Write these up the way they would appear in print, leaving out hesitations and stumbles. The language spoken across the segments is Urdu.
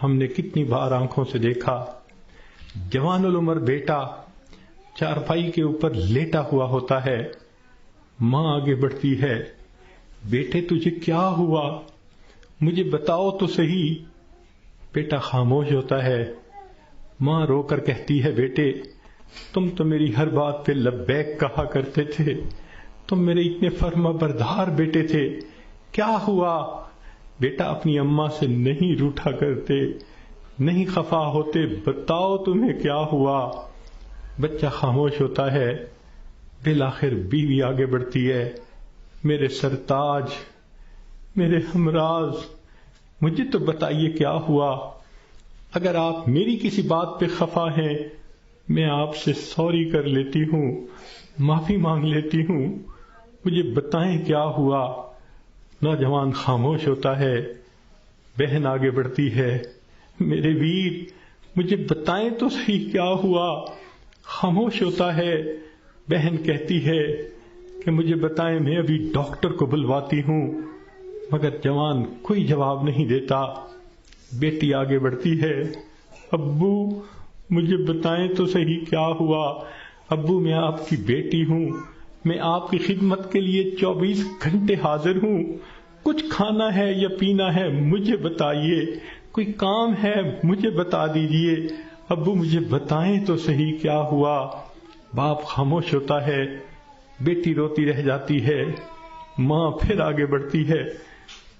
ہم نے کتنی بار آنکھوں سے دیکھا جوان العمر بیٹا چارپائی کے اوپر لیٹا ہوا ہوتا ہے، ماں آگے بڑھتی ہے، بیٹے تجھے کیا ہوا، مجھے بتاؤ تو صحیح۔ بیٹا خاموش ہوتا ہے، ماں رو کر کہتی ہے بیٹے تم تو میری ہر بات پہ لبیک کہا کرتے تھے، تم میرے اتنے فرما بردار بیٹے تھے، کیا ہوا؟ بیٹا اپنی اماں سے نہیں روٹھا کرتے، نہیں خفا ہوتے، بتاؤ تمہیں کیا ہوا۔ بچہ خاموش ہوتا ہے، بالآخر بیوی آگے بڑھتی ہے، میرے سرتاج، میرے ہمراز، مجھے تو بتائیے کیا ہوا، اگر آپ میری کسی بات پہ خفا ہیں میں آپ سے سوری کر لیتی ہوں، معافی مانگ لیتی ہوں، مجھے بتائیں کیا ہوا۔ نوجوان خاموش ہوتا ہے، بہن آگے بڑھتی ہے، میرے ویر مجھے بتائیں تو صحیح کیا ہوا۔ خاموش ہوتا ہے، بہن کہتی ہے کہ مجھے بتائیں، میں ابھی ڈاکٹر کو بلواتی ہوں، مگر جوان کوئی جواب نہیں دیتا۔ بیٹی آگے بڑھتی ہے، ابو مجھے بتائیں تو صحیح کیا ہوا، ابو میں آپ کی بیٹی ہوں، میں آپ کی خدمت کے لیے 24 گھنٹے حاضر ہوں، کچھ کھانا ہے یا پینا ہے مجھے بتائیے، کوئی کام ہے مجھے بتا دیجئے، ابو مجھے بتائیں تو صحیح کیا ہوا۔ باپ خاموش ہوتا ہے، بیٹی روتی رہ جاتی ہے، ماں پھر آگے بڑھتی ہے،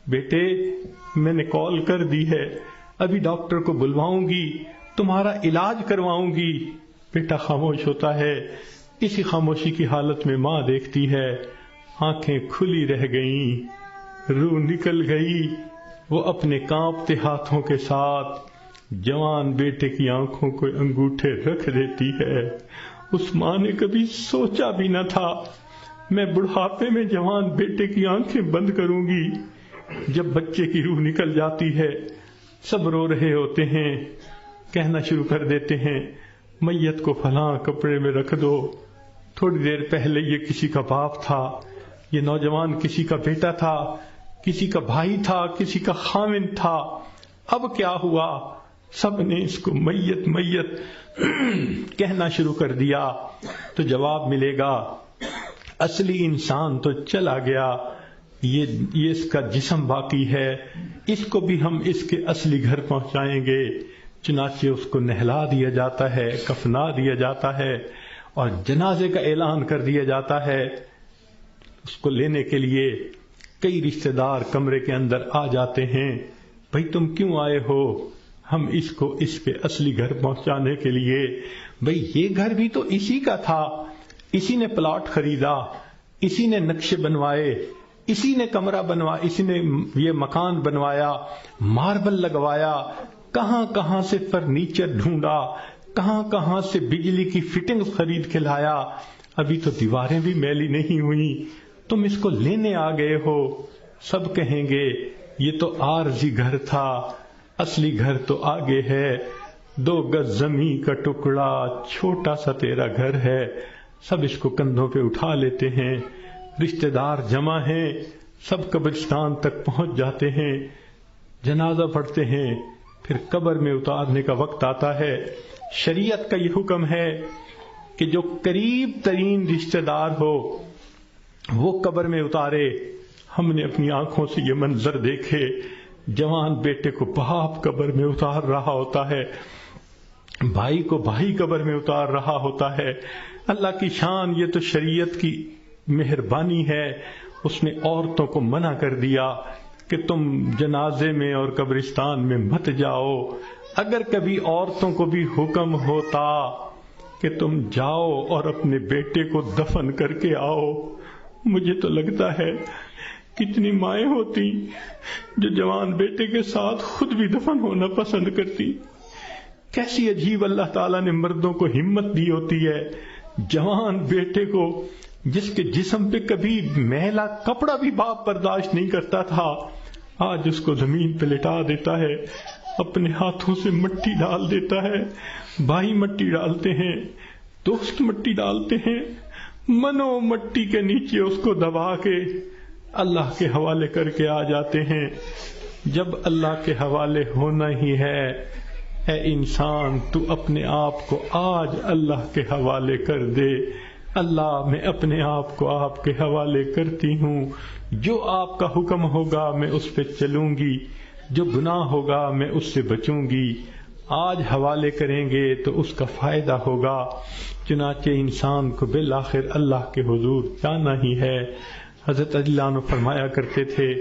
بیٹے میں نے کال کر دی ہے، ابھی ڈاکٹر کو بلواؤں گی، تمہارا علاج کرواؤں گی۔ بیٹا خاموش ہوتا ہے، اسی خاموشی کی حالت میں ماں دیکھتی ہے، آنکھیں کھلی رہ گئیں، روح نکل گئی، وہ اپنے کانپتے ہاتھوں کے ساتھ جوان بیٹے کی آنکھوں کو انگوٹھے رکھ دیتی ہے۔ اس ماں نے کبھی سوچا بھی نہ تھا میں بڑھاپے میں جوان بیٹے کی آنکھیں بند کروں گی۔ جب بچے کی روح نکل جاتی ہے، سب رو رہے ہوتے ہیں، کہنا شروع کر دیتے ہیں میت کو فلاں کپڑے میں رکھ دو، تھوڑی دیر پہلے یہ کسی کا باپ تھا، یہ نوجوان کسی کا بیٹا تھا، کسی کا بھائی تھا، کسی کا خاوند تھا، اب کیا ہوا؟ سب نے اس کو میت میت کہنا شروع کر دیا، تو جواب ملے گا اصلی انسان تو چلا گیا، یہ اس کا جسم باقی ہے، اس کو بھی ہم اس کے اصلی گھر پہنچائیں گے۔ چنانچہ اس کو نہلا دیا جاتا ہے، کفنا دیا جاتا ہے اور جنازے کا اعلان کر دیا جاتا ہے۔ اس کو لینے کے لیے کئی رشتہ دار کمرے کے اندر آ جاتے ہیں، بھئی تم کیوں آئے ہو؟ ہم اس کو اس کے اصلی گھر پہنچانے کے لیے۔ بھئی یہ گھر بھی تو اسی کا تھا، اسی نے پلاٹ خریدا، اسی نے نقشے بنوائے، اسی نے کمرہ بنوایا، اسی نے یہ مکان بنوایا، ماربل لگوایا، کہاں کہاں سے فرنیچر ڈھونڈا، کہاں کہاں سے بجلی کی فٹنگ خرید کے لایا، ابھی تو دیواریں بھی میلی نہیں ہوئی، تم اس کو لینے آ گئے ہو۔ سب کہیں گے یہ تو عارضی گھر تھا، اصلی گھر تو آگے ہے، 2 گز زمین کا ٹکڑا، چھوٹا سا تیرا گھر ہے۔ سب اس کو کندھوں پہ اٹھا لیتے ہیں، رشتہ دار جمع ہیں، سب قبرستان تک پہنچ جاتے ہیں، جنازہ پڑھتے ہیں، پھر قبر میں اتارنے کا وقت آتا ہے۔ شریعت کا یہ حکم ہے کہ جو قریب ترین رشتہ دار ہو وہ قبر میں اتارے۔ ہم نے اپنی آنکھوں سے یہ منظر دیکھے، جوان بیٹے کو باپ قبر میں اتار رہا ہوتا ہے، بھائی کو بھائی قبر میں اتار رہا ہوتا ہے۔ اللہ کی شان، یہ تو شریعت کی مہربانی ہے، اس نے عورتوں کو منع کر دیا کہ تم جنازے میں اور قبرستان میں مت جاؤ۔ اگر کبھی عورتوں کو بھی حکم ہوتا کہ تم جاؤ اور اپنے بیٹے کو دفن کر کے آؤ، مجھے تو لگتا ہے کتنی مائیں ہوتی جو جوان بیٹے کے ساتھ خود بھی دفن ہونا پسند کرتی۔ کیسی عجیب اللہ تعالیٰ نے مردوں کو ہمت دی ہوتی ہے، جوان بیٹے کو جس کے جسم پہ کبھی میلا کپڑا بھی باپ برداشت نہیں کرتا تھا، آج اس کو زمین پہ لٹا دیتا ہے، اپنے ہاتھوں سے مٹی ڈال دیتا ہے، بھائی مٹی ڈالتے ہیں، دوست مٹی ڈالتے ہیں، منو مٹی کے نیچے اس کو دبا کے اللہ کے حوالے کر کے آ جاتے ہیں۔ جب اللہ کے حوالے ہونا ہی ہے، اے انسان تو اپنے آپ کو آج اللہ کے حوالے کر دے۔ اللہ میں اپنے آپ کو آپ کے حوالے کرتی ہوں، جو آپ کا حکم ہوگا میں اس پہ چلوں گی، جو گناہ ہوگا میں اس سے بچوں گی۔ آج حوالے کریں گے تو اس کا فائدہ ہوگا۔ چنانچہ انسان کو بالآخر اللہ کے حضور جانا ہی ہے۔ حضرت علی عنہ فرمایا کرتے تھے،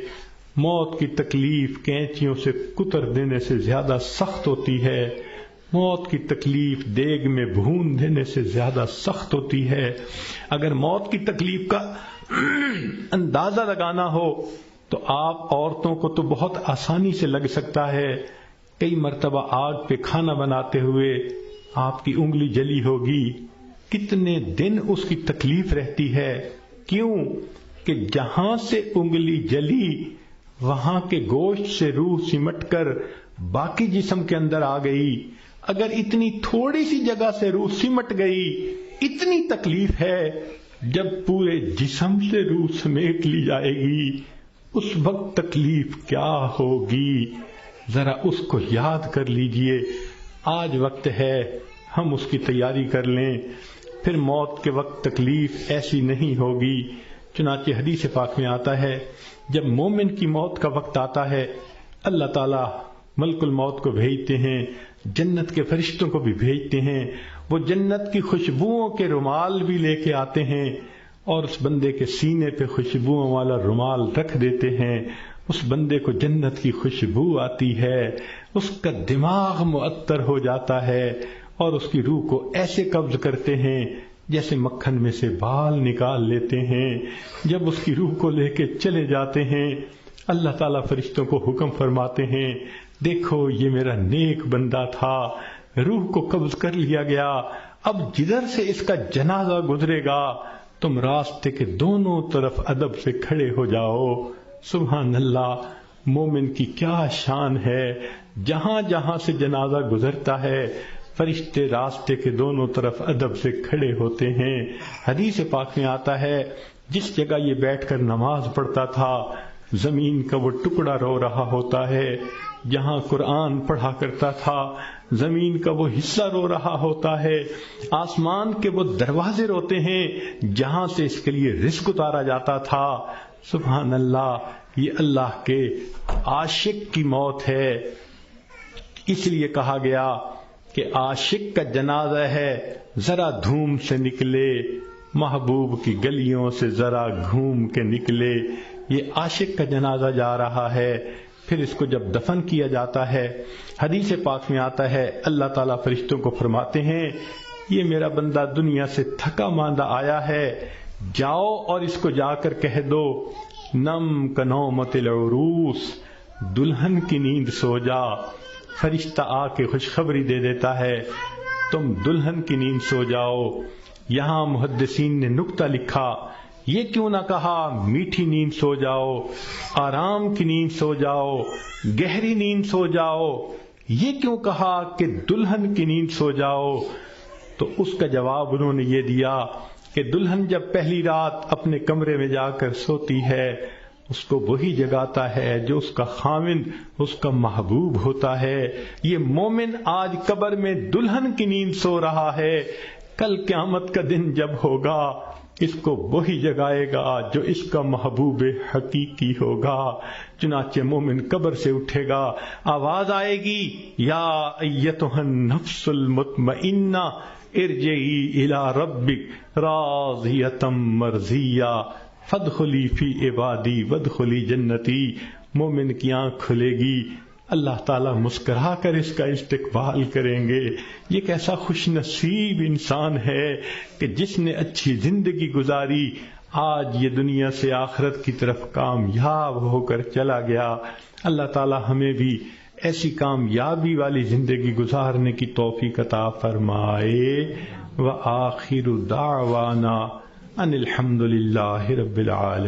موت کی تکلیف کینچیوں سے کتر دینے سے زیادہ سخت ہوتی ہے، موت کی تکلیف دیگ میں بھون دینے سے زیادہ سخت ہوتی ہے۔ اگر موت کی تکلیف کا اندازہ لگانا ہو تو آپ عورتوں کو تو بہت آسانی سے لگ سکتا ہے۔ کئی مرتبہ آگ پہ کھانا بناتے ہوئے آپ کی انگلی جلی ہوگی، کتنے دن اس کی تکلیف رہتی ہے۔ کیوں کہ جہاں سے انگلی جلی وہاں کے گوشت سے روح سمٹ کر باقی جسم کے اندر آ گئی۔ اگر اتنی تھوڑی سی جگہ سے روح سمٹ گئی، اتنی تکلیف ہے۔ جب پورے جسم سے روح سمیٹ لی جائے گی اس وقت تکلیف کیا ہوگی، ذرا اس کو یاد کر لیجئے۔ آج وقت ہے ہم اس کی تیاری کر لیں، پھر موت کے وقت تکلیف ایسی نہیں ہوگی۔ چنانچہ حدیث پاک میں آتا ہے، جب مومن کی موت کا وقت آتا ہے اللہ تعالیٰ ملک الموت کو بھیجتے ہیں، جنت کے فرشتوں کو بھی بھیجتے ہیں، وہ جنت کی خوشبوؤں کے رومال بھی لے کے آتے ہیں اور اس بندے کے سینے پہ خوشبوؤں والا رومال رکھ دیتے ہیں۔ اس بندے کو جنت کی خوشبو آتی ہے، اس کا دماغ معطر ہو جاتا ہے اور اس کی روح کو ایسے قبض کرتے ہیں جیسے مکھن میں سے بال نکال لیتے ہیں۔ جب اس کی روح کو لے کے چلے جاتے ہیں اللہ تعالیٰ فرشتوں کو حکم فرماتے ہیں، دیکھو یہ میرا نیک بندہ تھا، روح کو قبض کر لیا گیا، اب جدھر سے اس کا جنازہ گزرے گا تم راستے کے دونوں طرف ادب سے کھڑے ہو جاؤ۔ سبحان اللہ، مومن کی کیا شان ہے، جہاں جہاں سے جنازہ گزرتا ہے فرشتے راستے کے دونوں طرف ادب سے کھڑے ہوتے ہیں۔ حدیث پاک میں آتا ہے، جس جگہ یہ بیٹھ کر نماز پڑھتا تھا زمین کا وہ ٹکڑا رو رہا ہوتا ہے، جہاں قرآن پڑھا کرتا تھا زمین کا وہ حصہ رو رہا ہوتا ہے، آسمان کے وہ دروازے روتے ہیں جہاں سے اس کے لیے رزق اتارا جاتا تھا۔ سبحان اللہ، یہ اللہ کے عاشق کی موت ہے۔ اس لیے کہا گیا کہ عاشق کا جنازہ ہے، ذرا دھوم سے نکلے، محبوب کی گلیوں سے ذرا گھوم کے نکلے۔ یہ عاشق کا جنازہ جا رہا ہے۔ پھر اس کو جب دفن کیا جاتا ہے حدیث پاک میں آتا ہے اللہ تعالیٰ فرشتوں کو فرماتے ہیں، یہ میرا بندہ دنیا سے تھکا ماندہ آیا ہے، جاؤ اور اس کو جا کر کہہ دو، نم کنومت العروس، دلہن کی نیند سو جا۔ فرشتہ آ کے خوشخبری دے دیتا ہے تم دلہن کی نیند سو جاؤ۔ یہاں محدثین نے نکتہ لکھا، یہ کیوں نہ کہا میٹھی نیند سو جاؤ، آرام کی نیند سو جاؤ، گہری نیند سو جاؤ، یہ کیوں کہا کہ دلہن کی نیند سو جاؤ؟ تو اس کا جواب انہوں نے یہ دیا کہ دلہن جب پہلی رات اپنے کمرے میں جا کر سوتی ہے اس کو وہی جگاتا ہے جو اس کا خاوند، اس کا محبوب ہوتا ہے۔ یہ مومن آج قبر میں دلہن کی نیند سو رہا ہے، کل قیامت کا دن جب ہوگا اس کو وہی جگائے گا جو اس کا محبوب حقیقی ہوگا۔ چنانچہ مومن قبر سے اٹھے گا، آواز آئے گی، یا ایتھا النفس المطمئنہ ارجعی الی ربک راضیۃ مرضیہ فادخلی فی عبادی وادخلی جنتی۔ مومن کی آنکھ کھلے گی، اللہ تعالیٰ مسکرا کر اس کا استقبال کریں گے۔ یہ کیسا خوش نصیب انسان ہے کہ جس نے اچھی زندگی گزاری، آج یہ دنیا سے آخرت کی طرف کامیاب ہو کر چلا گیا۔ اللہ تعالیٰ ہمیں بھی ایسی کامیابی والی زندگی گزارنے کی توفیق عطا فرمائے۔ وآخر دعوانا ان الحمد للہ رب العالمین۔